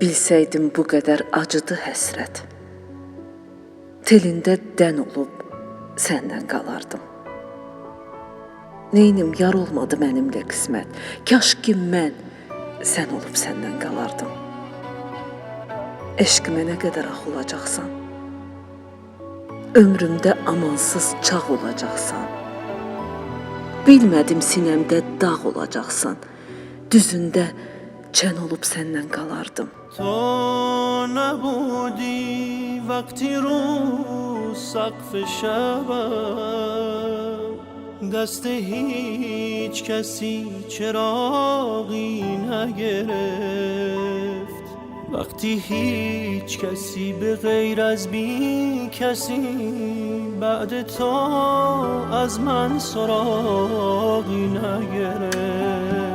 Bilsəydim bu qədər acıdı həsrət. Telində dən olub səndən qalardım. Neynim yar olmadı mənimlə qismət. Kaş ki mən sən olub səndən qalardım. Eşqimə nə qədər ax olacaqsan. Ömrümdə amansız çağ olacaqsan. Bilmədim sinəmdə dağ olacaqsan. Düzündə çən olub səndən qalardım. تو نبودی وقتی رو سقف شبم دست هیچ کسی چراغی نگرفت وقتی هیچ کسی به غیر از بی کسی بعد تو از من سراغی نگرفت